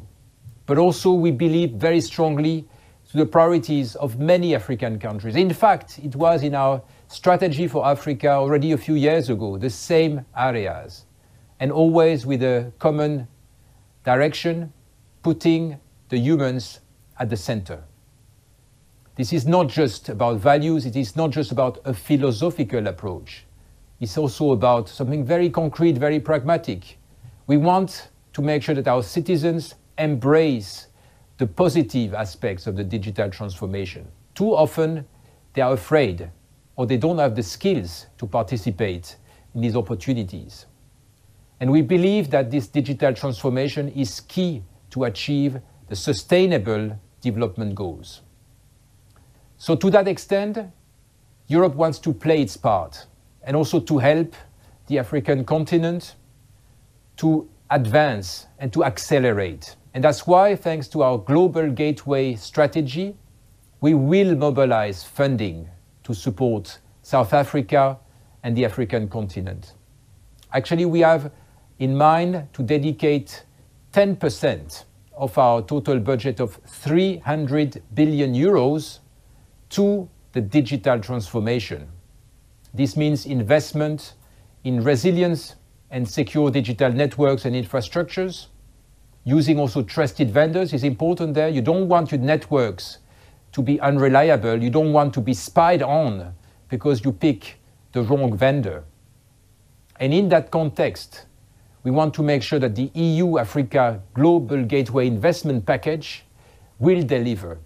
but also we believe very strongly to the priorities of many African countries. In fact, it was in our strategy for Africa already a few years ago, the same areas, and always with a common direction, putting the humans at the center. This is not just about values, it is not just about a philosophical approach. It's also about something very concrete, very pragmatic. We want to make sure that our citizens embrace the positive aspects of the digital transformation. Too often, they are afraid or they don't have the skills to participate in these opportunities. And we believe that this digital transformation is key to achieve the sustainable development goals. So to that extent, Europe wants to play its part and also to help the African continent to advance and to accelerate. And that's why, thanks to our Global Gateway strategy, we will mobilize funding to support South Africa and the African continent. Actually, we have in mind to dedicate 10% of our total budget of 300 billion euros to the digital transformation. This means investment in resilience and secure digital networks and infrastructures. Using also trusted vendors is important there. You don't want your networks to be unreliable. You don't want to be spied on because you pick the wrong vendor. And in that context, we want to make sure that the EU-Africa Global Gateway Investment Package will deliver.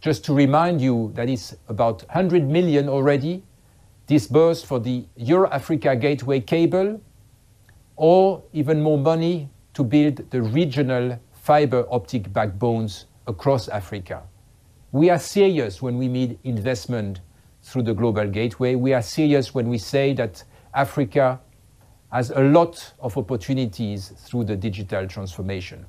Just to remind you that it's about 100 million already disbursed for the Euro-Africa Gateway cable, or even more money to build the regional fiber optic backbones across Africa. We are serious when we mean investment through the Global Gateway. We are serious when we say that Africa has a lot of opportunities through the digital transformation.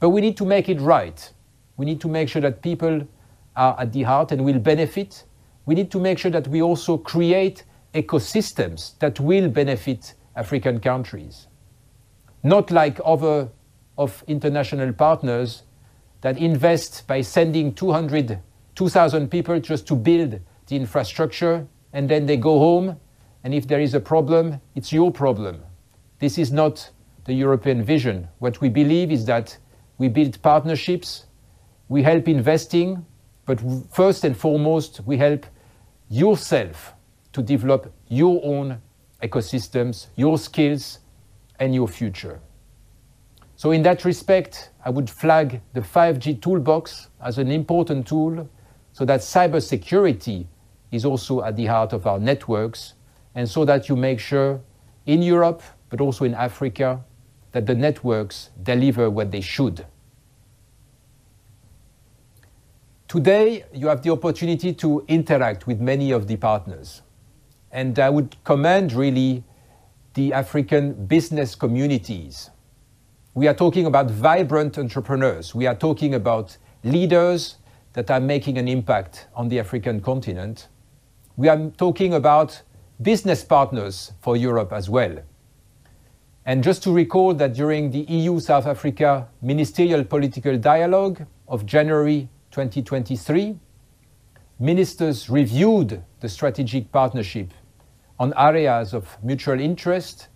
But we need to make it right. We need to make sure that people are at the heart and will benefit. We need to make sure that we also create ecosystems that will benefit African countries. Not like other of international partners that invest by sending 2,000 people just to build the infrastructure, and then they go home, and if there is a problem, it's your problem. This is not the European vision. What we believe is that we build partnerships we help investing, but first and foremost, we help yourself to develop your own ecosystems, your skills, and your future. So in that respect, I would flag the 5G toolbox as an important tool so that cybersecurity is also at the heart of our networks, and so that you make sure in Europe, but also in Africa, that the networks deliver what they should. Today, you have the opportunity to interact with many of the partners. And I would commend really the African business communities. We are talking about vibrant entrepreneurs. We are talking about leaders that are making an impact on the African continent. We are talking about business partners for Europe as well. And just to recall that during the EU-South Africa Ministerial Political Dialogue of January 2023, ministers reviewed the strategic partnership on areas of mutual interest.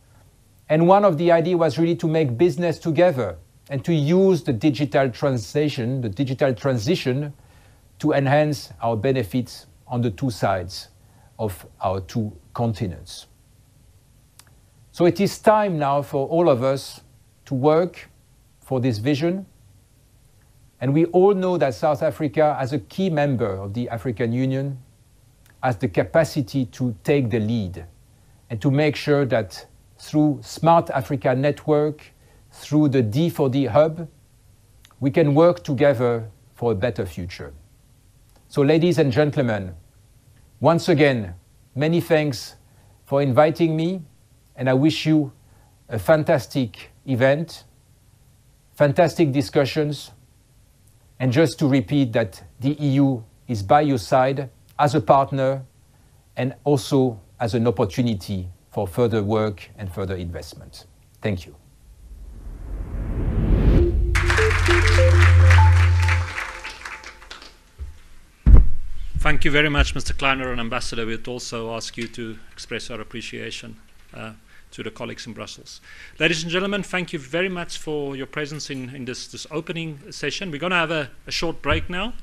And one of the ideas was really to make business together and to use the digital transition to enhance our benefits on the two sides of our two continents. So it is time now for all of us to work for this vision. And we all know that South Africa, as a key member of the African Union, has the capacity to take the lead and to make sure that through Smart Africa Network, through the D4D Hub, we can work together for a better future. So ladies and gentlemen, once again, many thanks for inviting me, and I wish you a fantastic event, fantastic discussions, and just to repeat that the EU is by your side as a partner and also as an opportunity for further work and further investment. Thank you. Thank you very much, Mr. Kleiner, and Ambassador. We'd also ask you to express our appreciation to the colleagues in Brussels. Ladies and gentlemen, thank you very much for your presence in this opening session. We're going to have a short break now,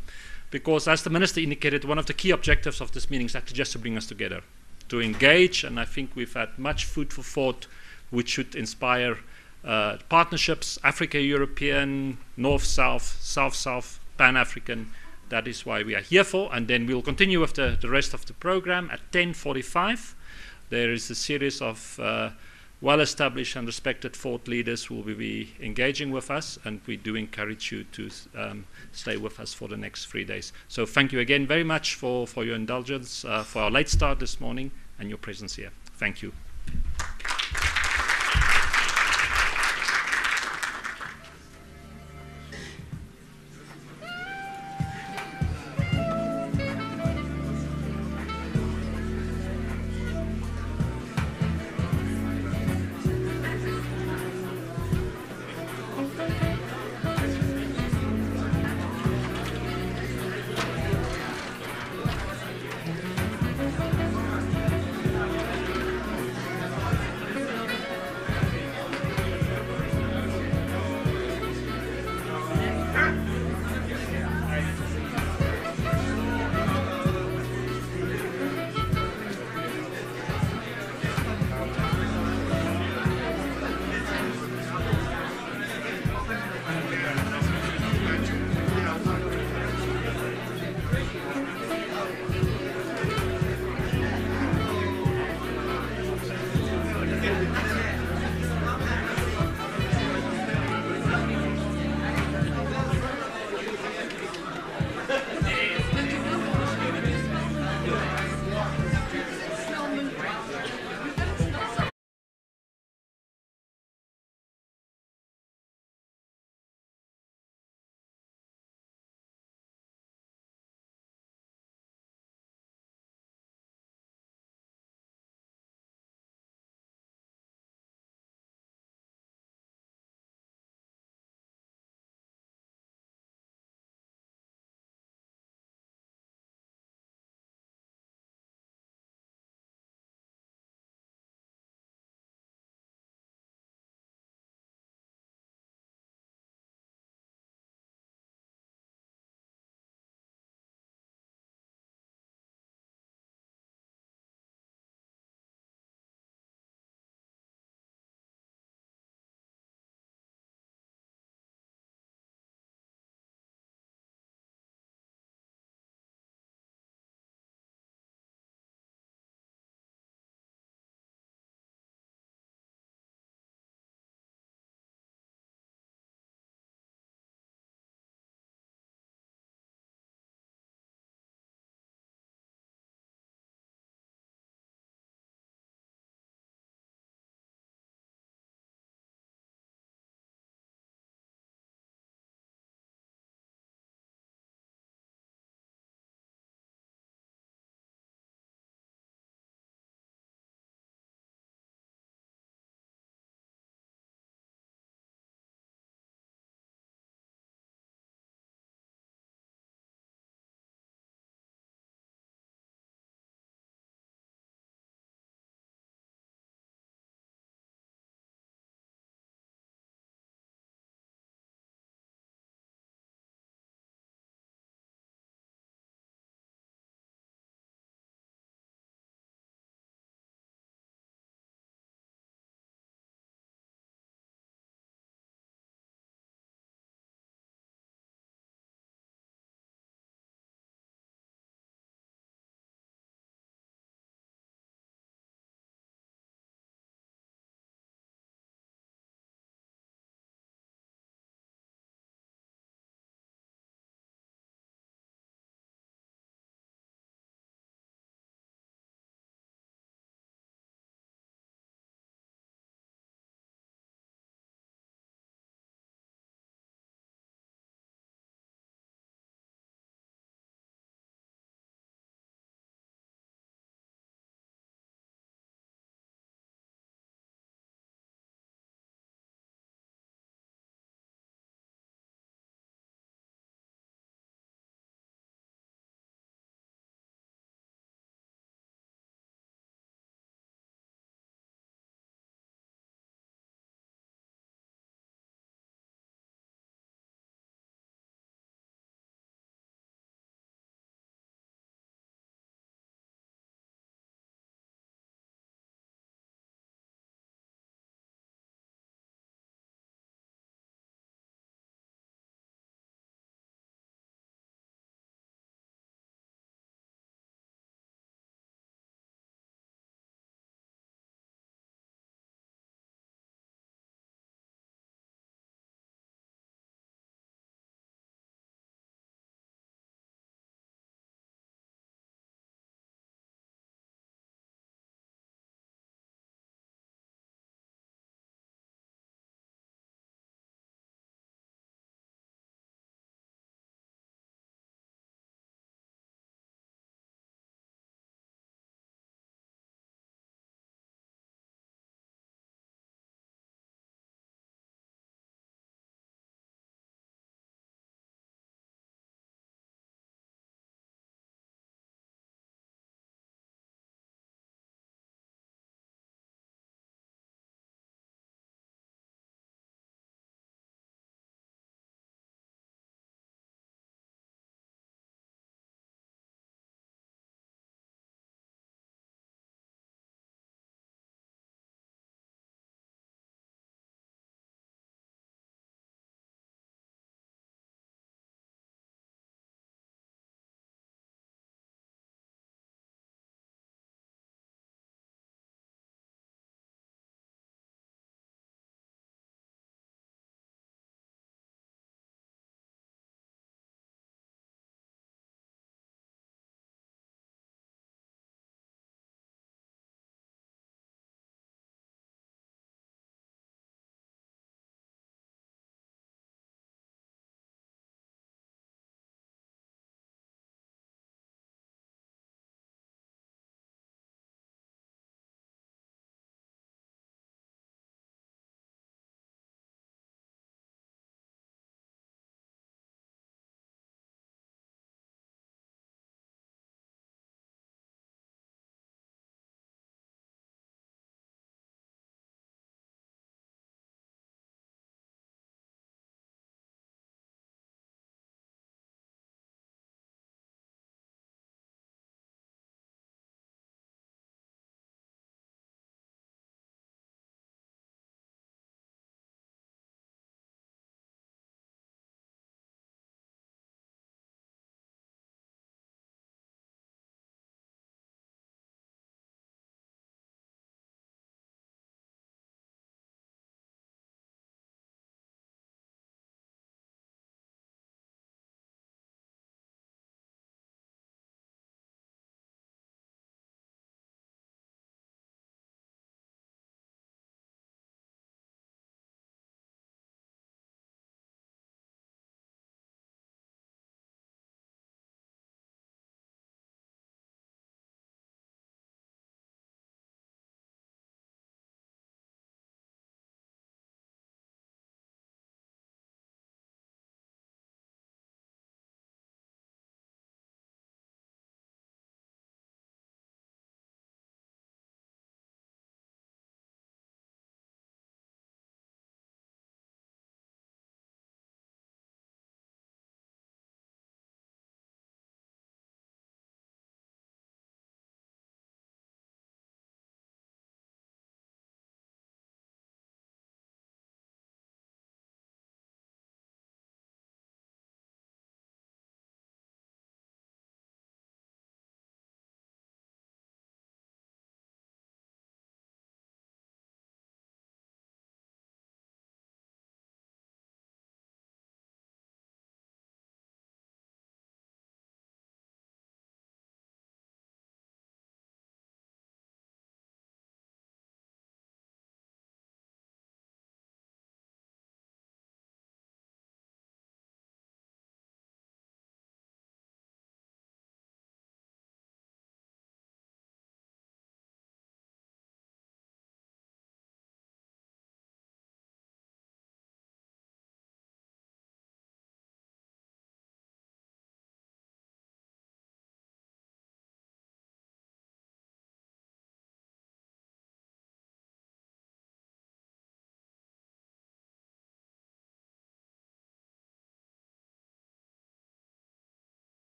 because as the Minister indicated, one of the key objectives of this meeting is actually just to bring us together, to engage, and I think we've had much food for thought which should inspire partnerships, Africa-European, North-South, South-South, Pan-African. That is why we are here for, and then we'll continue with the rest of the program at 10:45. There is a series of well-established and respected thought leaders who will be engaging with us, and we do encourage you to stay with us for the next 3 days. So thank you again very much for your indulgence, for our late start this morning and your presence here. Thank you.